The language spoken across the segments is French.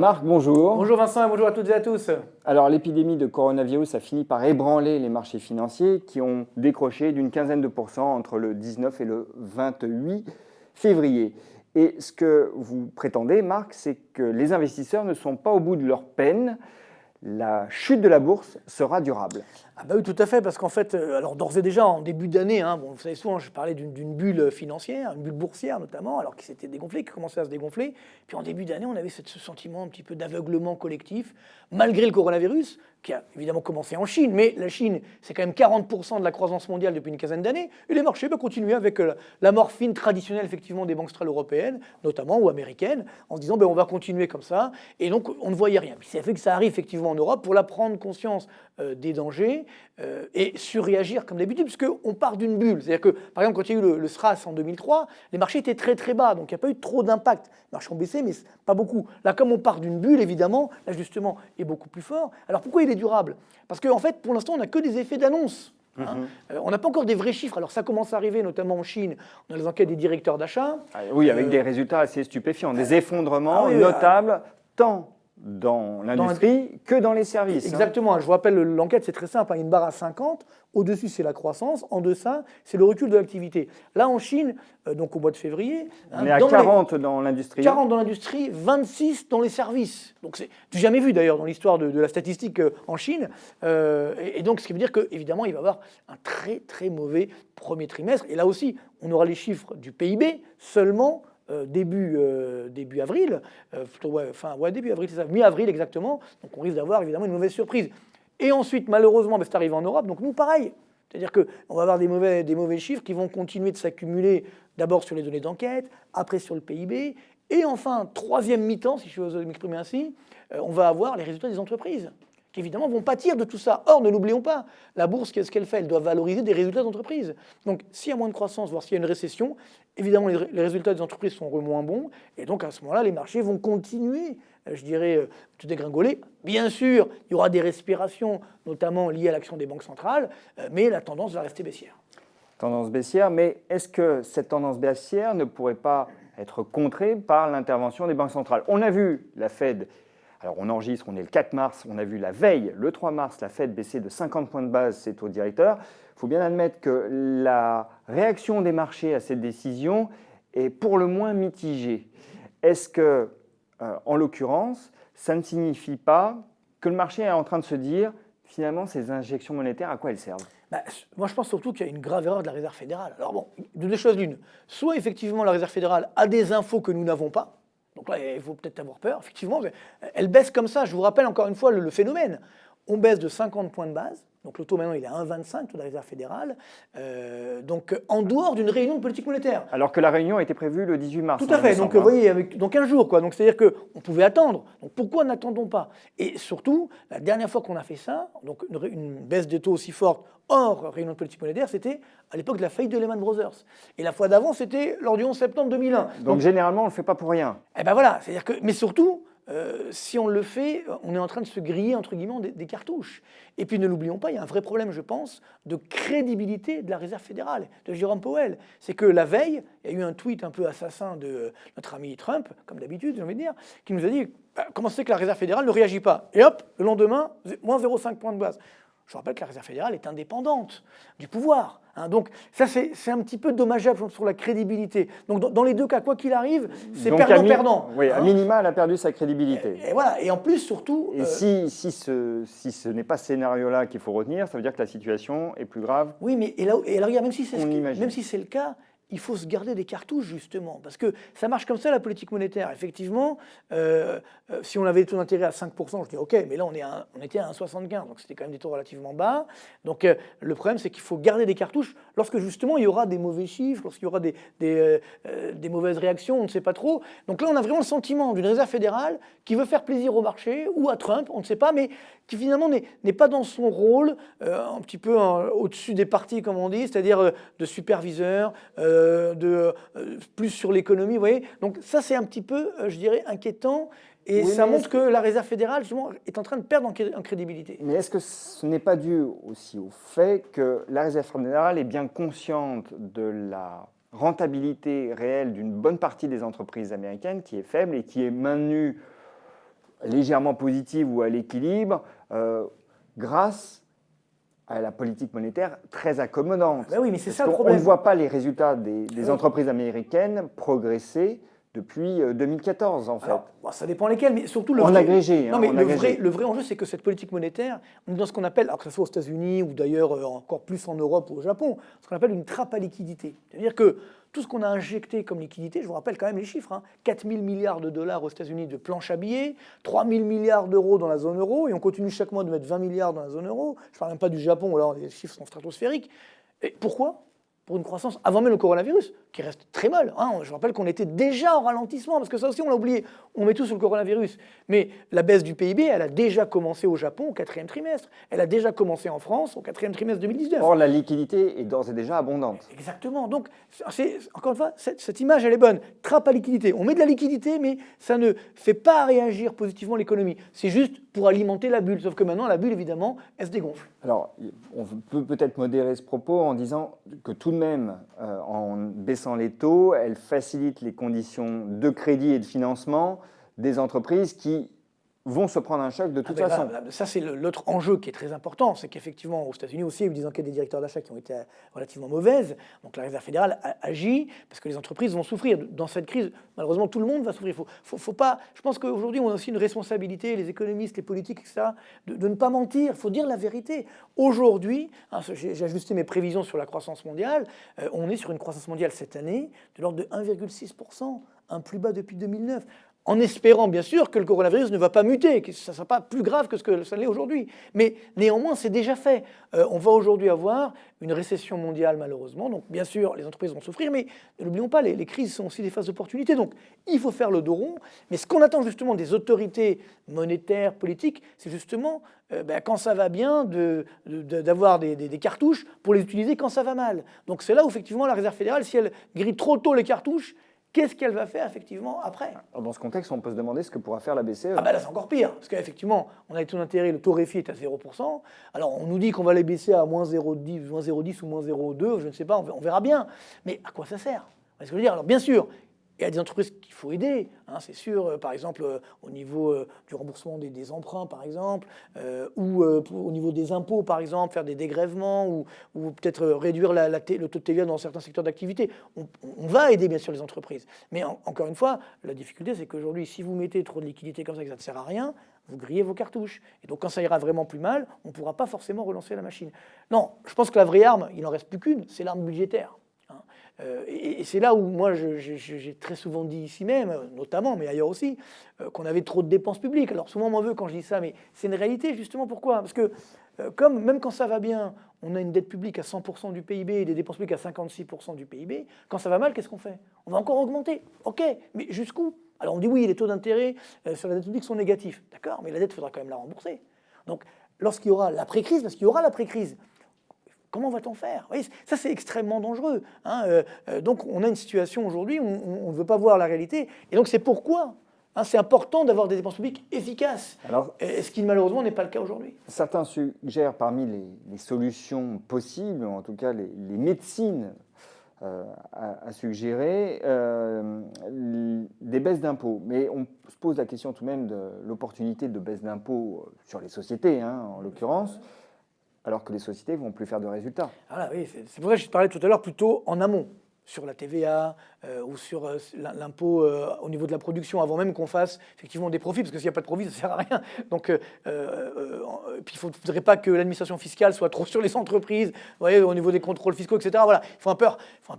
Marc, bonjour. Bonjour Vincent et bonjour à toutes et à tous. Alors, l'épidémie de coronavirus a fini par ébranler les marchés financiers qui ont décroché d'une quinzaine de pourcents entre le 19 et le 28 février. Et ce que vous prétendez, Marc, c'est que les investisseurs ne sont pas au bout de leur peine. La chute de la bourse sera durable. Ah bah oui, tout à fait, parce qu'en fait, alors d'ores et déjà, en début d'année, vous savez souvent, je parlais d'une bulle financière, une bulle boursière notamment, alors qui s'était dégonflée, qui commençait à se dégonfler. Puis en début d'année, on avait ce sentiment un petit peu d'aveuglement collectif, malgré le coronavirus, qui a évidemment commencé en Chine, mais la Chine, c'est quand même 40% de la croissance mondiale depuis une quinzaine d'années, et les marchés continuaient avec la morphine traditionnelle, effectivement, des banques centrales européennes, notamment, ou américaines, en se disant, on va continuer comme ça, et donc on ne voyait rien. Puis ça fait que ça arrive effectivement en Europe pour la prendre conscience des dangers et surréagir comme d'habitude, puisqu'on part d'une bulle. C'est-à-dire que, par exemple, quand il y a eu le SRAS en 2003, les marchés étaient très très bas, donc il n'y a pas eu trop d'impact. Les marchés ont baissé, mais pas beaucoup. Là, comme on part d'une bulle, évidemment, l'ajustement est beaucoup plus fort. Alors pourquoi il est durable? Parce qu'en fait, pour l'instant, on n'a que des effets d'annonce. On n'a pas encore des vrais chiffres. Alors ça commence à arriver, notamment en Chine, dans les enquêtes des directeurs d'achat. Oui, avec des résultats assez stupéfiants, des effondrements notables, tant dans l'industrie que dans les services. Exactement. Je vous rappelle, l'enquête, c'est très simple. Une barre à 50, au-dessus, c'est la croissance, en deçà, c'est le recul de l'activité. Là, en Chine, donc au mois de février... On est à 40 dans l'industrie. 40 dans l'industrie, 26 dans les services. Donc c'est du jamais vu, d'ailleurs, dans l'histoire de la statistique en Chine. Et donc, ce qui veut dire qu'évidemment, il va y avoir un très, très mauvais premier trimestre. Et là aussi, on aura les chiffres du PIB seulement... début avril, début avril, c'est ça, mi-avril exactement, donc on risque d'avoir évidemment une mauvaise surprise. Et ensuite, malheureusement, c'est arrivé en Europe, donc nous, pareil. C'est-à-dire qu'on va avoir des mauvais chiffres qui vont continuer de s'accumuler d'abord sur les données d'enquête, après sur le PIB, et enfin, troisième mi-temps, si je veux m'exprimer ainsi, on va avoir les résultats des entreprises, qui évidemment vont pâtir de tout ça. Or, ne l'oublions pas, la bourse, qu'est-ce qu'elle fait? Elle doit valoriser des résultats d'entreprise. Donc, s'il y a moins de croissance, voire s'il y a une récession, évidemment, les résultats des entreprises sont moins bons, et donc à ce moment-là, les marchés vont continuer, je dirais, de dégringoler. Bien sûr, il y aura des respirations, notamment liées à l'action des banques centrales, mais la tendance va rester baissière. Tendance baissière, mais est-ce que cette tendance baissière ne pourrait pas être contrée par l'intervention des banques centrales? On a vu la Fed... Alors on enregistre, on est le 4 mars, on a vu la veille, le 3 mars, la Fed baisser de 50 points de base ses taux directeurs. Il faut bien admettre que la réaction des marchés à cette décision est pour le moins mitigée. Est-ce que, en l'occurrence, ça ne signifie pas que le marché est en train de se dire, finalement, ces injections monétaires, à quoi elles servent? Moi, je pense surtout qu'il y a une grave erreur de la Réserve fédérale. Alors bon, de deux choses l'une. Soit effectivement la Réserve fédérale a des infos que nous n'avons pas. Donc là, il faut peut-être avoir peur. Effectivement, elle baisse comme ça. Je vous rappelle encore une fois le phénomène. On baisse de 50 points de base. Donc le taux maintenant, il est à 1,25, taux de la Réserve fédérale. Donc en dehors d'une réunion de politique monétaire. Alors que la réunion était prévue le 18 mars. Tout à fait. Donc vous voyez, dans 15 jours. Donc c'est-à-dire qu'on pouvait attendre. Donc pourquoi n'attendons pas? Et surtout, la dernière fois qu'on a fait ça, donc une baisse des taux aussi forte hors réunion de politique monétaire, c'était à l'époque de la faillite de Lehman Brothers. Et la fois d'avant, c'était lors du 11 septembre 2001. Donc généralement, on ne le fait pas pour rien. Eh bien voilà, c'est-à-dire que, mais surtout, si on le fait, on est en train de se griller, entre guillemets, des cartouches. Et puis ne l'oublions pas, il y a un vrai problème, je pense, de crédibilité de la Réserve fédérale, de Jérôme Powell. C'est que la veille, il y a eu un tweet un peu assassin de notre ami Trump, comme d'habitude, j'ai envie de dire, qui nous a dit comment c'est que la Réserve fédérale ne réagit pas? Et hop, le lendemain, moins 0,5 points de base. Je rappelle que la Réserve fédérale est indépendante du pouvoir. Donc ça, c'est un petit peu dommageable sur la crédibilité. Donc dans les deux cas, quoi qu'il arrive, c'est perdant-perdant. Oui, à minima, elle a perdu sa crédibilité. Et voilà. Et en plus, surtout... Et si ce n'est pas ce scénario-là qu'il faut retenir, ça veut dire que la situation est plus grave. Oui, mais alors, regarde, même si c'est le cas, il faut se garder des cartouches, justement, parce que ça marche comme ça, la politique monétaire. Effectivement, si on avait des taux d'intérêt à 5%, je dis OK, mais là, on était à 1,75, donc c'était quand même des taux relativement bas. Donc, le problème, c'est qu'il faut garder des cartouches lorsque, justement, il y aura des mauvais chiffres, lorsqu'il y aura des mauvaises réactions, on ne sait pas trop. Donc là, on a vraiment le sentiment d'une Réserve fédérale qui veut faire plaisir au marché, ou à Trump, on ne sait pas, mais qui finalement n'est pas dans son rôle, un petit peu au-dessus des partis, comme on dit, c'est-à-dire de superviseur, plus sur l'économie, vous voyez. Donc ça, c'est un petit peu, je dirais, inquiétant. Et oui, ça montre que la Réserve fédérale, justement, est en train de perdre en crédibilité. Mais est-ce que ce n'est pas dû aussi au fait que la Réserve fédérale est bien consciente de la rentabilité réelle d'une bonne partie des entreprises américaines qui est faible et qui est maintenue légèrement positive ou à l'équilibre grâce à la politique monétaire très accommodante. Ben oui, mais c'est ça le On problème. ne voit pas les résultats des entreprises américaines progresser depuis 2014, en fait. Alors, bon, ça dépend lesquels, mais surtout En agrégé. Non, mais en le agrégé. vrai enjeu, c'est que cette politique monétaire, on est dans ce qu'on appelle, alors que ce soit aux États-Unis ou d'ailleurs encore plus en Europe ou au Japon, ce qu'on appelle une trappe à liquidité. C'est-à-dire que tout ce qu'on a injecté comme liquidité, je vous rappelle quand même les chiffres, hein, 4 000 milliards de dollars aux États-Unis de planches à billets, 3 000 milliards d'euros dans la zone euro, et on continue chaque mois de mettre 20 milliards dans la zone euro. Je ne parle même pas du Japon, où là les chiffres sont stratosphériques. Et pourquoi ? Pour une croissance avant même le coronavirus, qui reste très mal. Hein. Je rappelle qu'on était déjà en ralentissement, parce que ça aussi on l'a oublié, on met tout sur le coronavirus. Mais la baisse du PIB, elle a déjà commencé au Japon au 4e trimestre. Elle a déjà commencé en France au 4e trimestre 2019. Or, la liquidité est d'ores et déjà abondante. Exactement. Donc, encore une fois, cette image, elle est bonne. Trappe à liquidité. On met de la liquidité, mais ça ne fait pas réagir positivement l'économie. C'est juste pour alimenter la bulle. Sauf que maintenant, la bulle, évidemment, elle se dégonfle. Alors, on peut peut-être modérer ce propos en disant que tout de même, en baissant les taux, elle facilite les conditions de crédit et de financement des entreprises qui vont se prendre un choc de toute façon. Ça, c'est l'autre enjeu qui est très important, c'est qu'effectivement, aux États-Unis aussi, il y a eu des enquêtes des directeurs d'achat qui ont été relativement mauvaises. Donc la Réserve fédérale agit parce que les entreprises vont souffrir. Dans cette crise, malheureusement, tout le monde va souffrir. Faut pas, je pense qu'aujourd'hui, on a aussi une responsabilité, les économistes, les politiques, etc., de ne pas mentir. Il faut dire la vérité. Aujourd'hui, hein, j'ai ajusté mes prévisions sur la croissance mondiale. On est sur une croissance mondiale cette année de l'ordre de 1,6%, un plus bas depuis 2009. En espérant bien sûr que le coronavirus ne va pas muter, que ça ne sera pas plus grave que ce que ça l'est aujourd'hui. Mais néanmoins, c'est déjà fait. On va aujourd'hui avoir une récession mondiale malheureusement. Donc bien sûr, les entreprises vont souffrir, mais ne l'oublions pas, les crises sont aussi des phases d'opportunité. Donc il faut faire le dos rond. Mais ce qu'on attend justement des autorités monétaires, politiques, c'est justement quand ça va bien, d'avoir des cartouches pour les utiliser quand ça va mal. Donc c'est là où effectivement la Réserve fédérale, si elle grille trop tôt les cartouches, qu'est-ce qu'elle va faire effectivement après ? Alors, dans ce contexte, on peut se demander ce que pourra faire la BCE. Ah ben là c'est encore pire, parce qu'effectivement, on a les taux d'intérêt, le taux réfi est à 0%. Alors on nous dit qu'on va les baisser à moins 0,10 ou moins 0,2, je ne sais pas, on verra bien. Mais à quoi ça sert ? Vous voyez ce que je veux dire ? Alors bien sûr, il y a des entreprises qu'il faut aider, hein, c'est sûr, par exemple au niveau du remboursement des emprunts, par exemple, ou au niveau des impôts, par exemple, faire des dégrèvements, ou peut-être réduire le taux de TVA dans certains secteurs d'activité. On va aider bien sûr les entreprises. Mais encore une fois, la difficulté, c'est qu'aujourd'hui, si vous mettez trop de liquidités comme ça, que ça ne sert à rien, vous grillez vos cartouches. Et donc quand ça ira vraiment plus mal, on ne pourra pas forcément relancer la machine. Non, je pense que la vraie arme, il n'en reste plus qu'une, c'est l'arme budgétaire. Et c'est là où moi j'ai très souvent dit ici même, notamment, mais ailleurs aussi, qu'on avait trop de dépenses publiques. Alors souvent on m'en veut quand je dis ça, mais c'est une réalité justement. Pourquoi ? Parce que même quand ça va bien, on a une dette publique à 100% du PIB et des dépenses publiques à 56% du PIB. Quand ça va mal, qu'est-ce qu'on fait ? On va encore augmenter. Ok, mais jusqu'où ? Alors on dit oui, les taux d'intérêt sur la dette publique sont négatifs. D'accord, mais la dette, il faudra quand même la rembourser. Donc lorsqu'il y aura l'après-crise, parce qu'il y aura l'après-crise, comment va-t-on faire ? Vous voyez, ça, c'est extrêmement dangereux. Hein. Donc, on a une situation aujourd'hui où on ne veut pas voir la réalité. Et donc, c'est pourquoi c'est important d'avoir des dépenses publiques efficaces. Alors, ce qui, malheureusement, n'est pas le cas aujourd'hui. Certains suggèrent parmi les solutions possibles, ou en tout cas les médecines à suggérer, des baisses d'impôts. Mais on se pose la question tout de même de l'opportunité de baisse d'impôts sur les sociétés, en l'occurrence, alors que les sociétés ne vont plus faire de résultats. Voilà, oui, c'est pour ça que je parlais tout à l'heure plutôt en amont, sur la TVA ou sur l'impôt au niveau de la production, avant même qu'on fasse effectivement des profits, parce que s'il n'y a pas de profit, ça ne sert à rien. Donc, puis il ne faudrait pas que l'administration fiscale soit trop sur les entreprises, vous voyez, au niveau des contrôles fiscaux, etc. Voilà, il faut un peu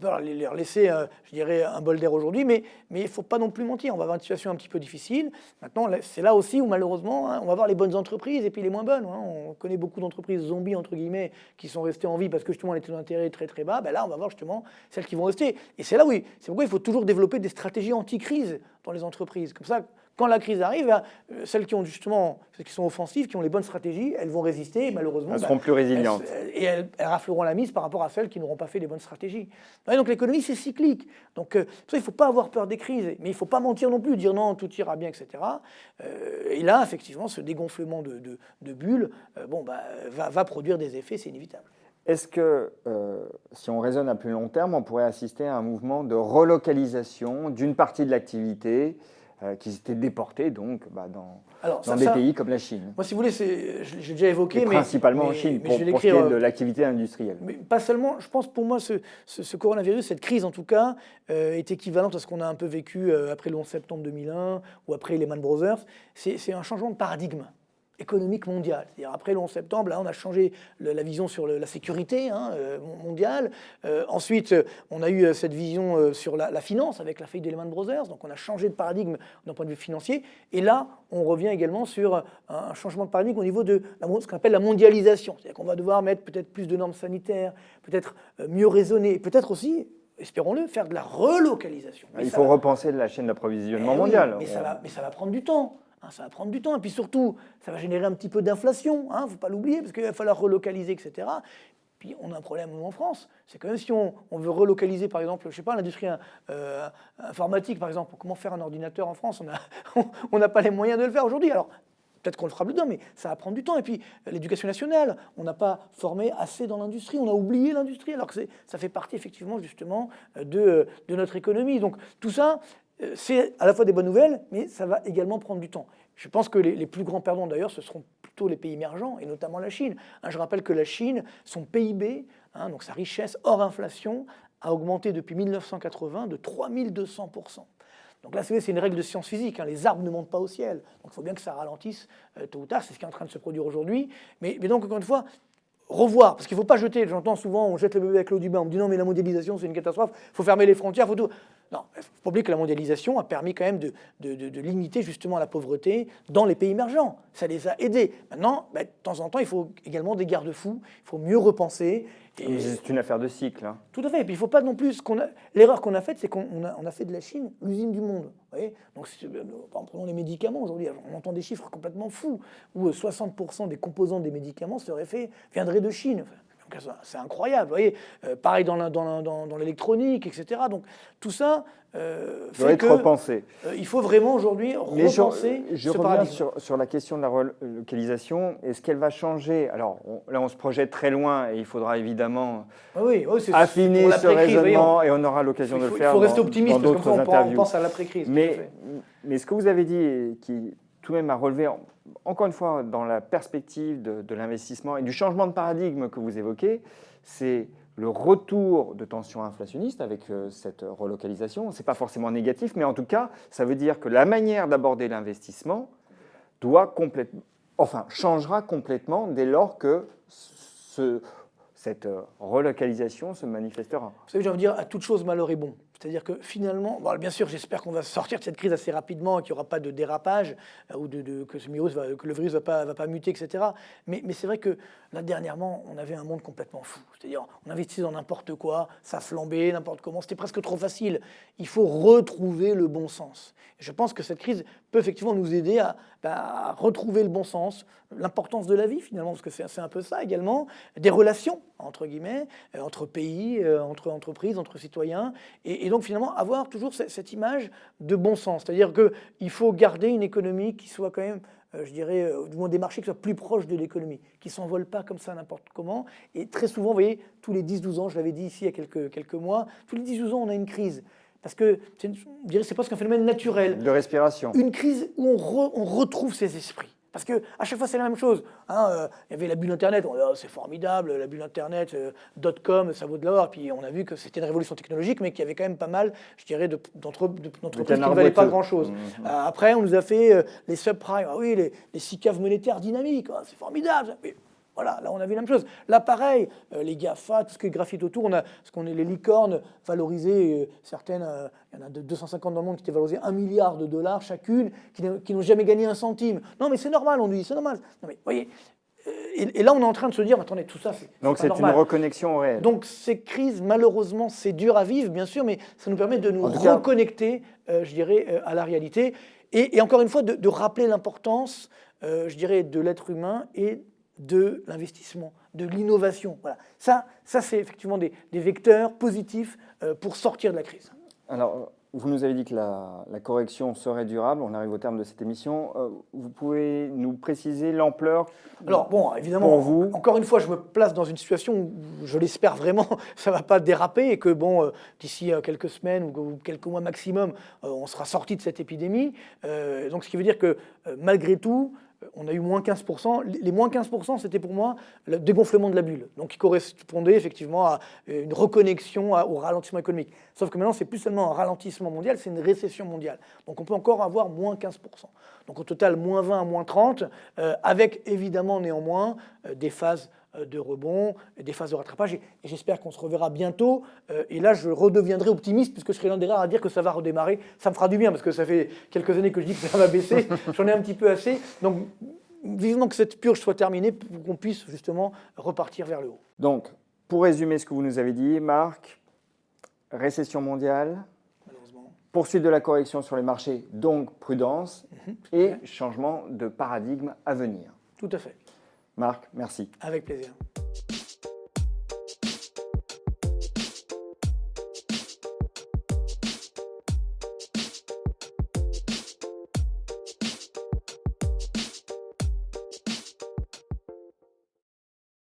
leur laisser, je dirais, un bol d'air aujourd'hui, mais il ne faut pas non plus mentir. On va avoir une situation un petit peu difficile. Maintenant, c'est là aussi où malheureusement, on va avoir les bonnes entreprises et puis les moins bonnes. On connaît beaucoup d'entreprises zombies, entre guillemets, qui sont restées en vie parce que justement les taux d'intérêt très très bas. Ben là, on va voir justement celles qui vont rester. Et c'est là où, c'est pourquoi il faut toujours développer des stratégies anti-crise dans les entreprises. Comme ça, quand la crise arrive, celles qui sont offensives, qui ont les bonnes stratégies, elles vont résister. Et malheureusement, elles seront plus résilientes. Elles rafleront la mise par rapport à celles qui n'auront pas fait les bonnes stratégies. Et donc l'économie, c'est cyclique. Donc ça, il ne faut pas avoir peur des crises, mais il ne faut pas mentir non plus, dire non, tout ira bien, etc. Et là, effectivement, ce dégonflement de bulles va produire des effets, c'est inévitable. Est-ce que, si on raisonne à plus long terme, on pourrait assister à un mouvement de relocalisation d'une partie de l'activité qu'ils étaient déportés donc Alors, dans des pays comme la Chine. Moi, si vous voulez, j'ai déjà évoqué, Et principalement en Chine, pour ce qui est de l'activité industrielle. Mais pas seulement. Je pense, pour moi, ce coronavirus, cette crise en tout cas, est équivalente à ce qu'on a un peu vécu après le 11 septembre 2001 ou après Lehman Brothers. C'est un changement de paradigme économique mondial. C'est-à-dire après le 11 septembre, là, on a changé la vision sur la sécurité mondiale. Ensuite, on a eu cette vision sur la finance avec la faillite de Lehman Brothers. Donc, on a changé de paradigme d'un point de vue financier. Et là, on revient également sur un changement de paradigme au niveau de ce qu'on appelle la mondialisation. C'est-à-dire qu'on va devoir mettre peut-être plus de normes sanitaires, peut-être mieux raisonner, peut-être aussi, espérons-le, faire de la relocalisation. Il faut repenser la chaîne d'approvisionnement mondiale. Mais ça va prendre du temps. Ça va prendre du temps. Et puis surtout, ça va générer un petit peu d'inflation. Il ne faut pas l'oublier, parce qu'il va falloir relocaliser, etc. Puis on a un problème, nous, en France. C'est quand même si on veut relocaliser, par exemple, je ne sais pas, l'industrie informatique, par exemple. Comment faire un ordinateur en France? On n'a pas les moyens de le faire aujourd'hui. Alors, peut-être qu'on le fera plus tard, mais ça va prendre du temps. Et puis, l'éducation nationale, on n'a pas formé assez dans l'industrie. On a oublié l'industrie, alors que ça fait partie, effectivement, justement, de notre économie. Donc, tout ça, c'est à la fois des bonnes nouvelles, mais ça va également prendre du temps. Je pense que les plus grands perdants, d'ailleurs, ce seront plutôt les pays émergents, et notamment la Chine. Je rappelle que la Chine, son PIB, donc sa richesse hors inflation, a augmenté depuis 1980 de 3200%. Donc là, c'est une règle de science physique, les arbres ne montent pas au ciel. Donc il faut bien que ça ralentisse tôt ou tard, c'est ce qui est en train de se produire aujourd'hui. Mais donc, encore une fois, revoir, parce qu'il ne faut pas jeter, j'entends souvent, on jette le bébé avec l'eau du bain, on me dit non mais la mondialisation c'est une catastrophe, il faut fermer les frontières, il faut tout. Non, il faut pas oublier que la mondialisation a permis quand même de limiter justement la pauvreté dans les pays émergents. Ça les a aidés. Maintenant, de temps en temps, il faut également des garde-fous, il faut mieux repenser. C'est une affaire de cycle. Tout à fait. Et puis il ne faut pas non plus... L'erreur qu'on a faite, c'est qu'on a fait de la Chine l'usine du monde. Vous voyez, donc, prenons les médicaments aujourd'hui. On entend des chiffres complètement fous, où 60% des composants des médicaments viendraient de Chine. C'est incroyable, vous voyez. Pareil dans l'électronique, etc. Donc tout ça doit être repensé. Il faut vraiment aujourd'hui repenser je reviens sur la question de la relocalisation. Est-ce qu'elle va changer? Alors là, on se projette très loin et il faudra évidemment affiner ce raisonnement et on aura l'occasion de le faire. Il faut rester optimiste dans parce que on pense à l'après-crise. Mais ce que vous avez dit, et qui tout de même a relevé, encore une fois, dans la perspective de l'investissement et du changement de paradigme que vous évoquez, c'est le retour de tensions inflationnistes avec cette relocalisation. Ce n'est pas forcément négatif, mais en tout cas, ça veut dire que la manière d'aborder l'investissement changera complètement dès lors que cette relocalisation se manifestera. Vous savez, j'ai envie de dire, à toute chose, malheur est bon. C'est-à-dire que finalement, bien sûr, j'espère qu'on va sortir de cette crise assez rapidement et qu'il n'y aura pas de dérapage ou que le virus ne va pas muter, etc. Mais c'est vrai que là, dernièrement, on avait un monde complètement fou. C'est-à-dire, on investissait dans n'importe quoi, ça flambait, n'importe comment, c'était presque trop facile. Il faut retrouver le bon sens. Et je pense que cette crise peut effectivement nous aider à retrouver le bon sens, l'importance de la vie finalement, parce que c'est un peu ça également, des relations, entre guillemets, entre pays, entre entreprises, entre citoyens, et donc finalement avoir toujours cette image de bon sens. C'est-à-dire qu'il faut garder une économie qui soit quand même, je dirais, du moins des marchés qui soient plus proches de l'économie, qui ne s'envolent pas comme ça n'importe comment. Et très souvent, vous voyez, tous les 10-12 ans, je l'avais dit ici il y a quelques mois, tous les 10-12 ans, on a une crise. Parce que c'est presque un phénomène naturel. De respiration. Une crise où on retrouve ses esprits. Parce qu'à chaque fois, c'est la même chose. Il y avait la bulle Internet, on dit, c'est formidable, la bulle Internet, .com, ça vaut de l'or. Puis on a vu que c'était une révolution technologique, mais qu'il y avait quand même pas mal, je dirais, d'entreprises qui ne valaient pas grand-chose. Après, on nous a fait les subprimes, les six caves monétaires dynamiques, c'est formidable. Mais, voilà, là on a vu la même chose. Là pareil, les GAFA, tout ce qui est graphite autour, on a les licornes valorisées, certaines, il y en a de 250 dans le monde qui étaient valorisées $1 milliard chacune, qui n'ont jamais gagné un centime. Non mais c'est normal, on nous dit, c'est normal. Non mais voyez, et là on est en train de se dire, attendez, tout ça c'est donc c'est une reconnexion réelle. Donc ces crises, malheureusement, c'est dur à vivre, bien sûr, mais ça nous permet de nous reconnecter, je dirais, à la réalité. Et encore une fois, de rappeler l'importance, je dirais, de l'être humain et de l'investissement, de l'innovation. Voilà. Ça c'est effectivement des vecteurs positifs pour sortir de la crise. Alors, vous nous avez dit que la correction serait durable. On arrive au terme de cette émission. Vous pouvez nous préciser l'ampleur Alors bon, évidemment, pour vous? encore une fois, je me place dans une situation où je l'espère vraiment, ça ne va pas déraper et que bon, d'ici quelques semaines ou quelques mois maximum, on sera sorti de cette épidémie. Donc ce qui veut dire que malgré tout, on a eu moins 15%. Les moins 15%, c'était pour moi le dégonflement de la bulle, donc qui correspondait effectivement à une reconnexion au ralentissement économique. Sauf que maintenant, c'est plus seulement un ralentissement mondial, c'est une récession mondiale. Donc on peut encore avoir moins 15%. Donc au total, moins 20 à moins 30, avec évidemment néanmoins des phases de rebond, des phases de rattrapage. Et j'espère qu'on se reverra bientôt. Et là, je redeviendrai optimiste, puisque je serai l'un des rares à dire que ça va redémarrer. Ça me fera du bien, parce que ça fait quelques années que je dis que ça va baisser. J'en ai un petit peu assez. Donc, vivement que cette purge soit terminée pour qu'on puisse justement repartir vers le haut. Donc, pour résumer ce que vous nous avez dit, Marc, récession mondiale, Malheureusement. poursuite de la correction sur les marchés, donc prudence, et changement de paradigme à venir. Tout à fait. Marc, merci. Avec plaisir.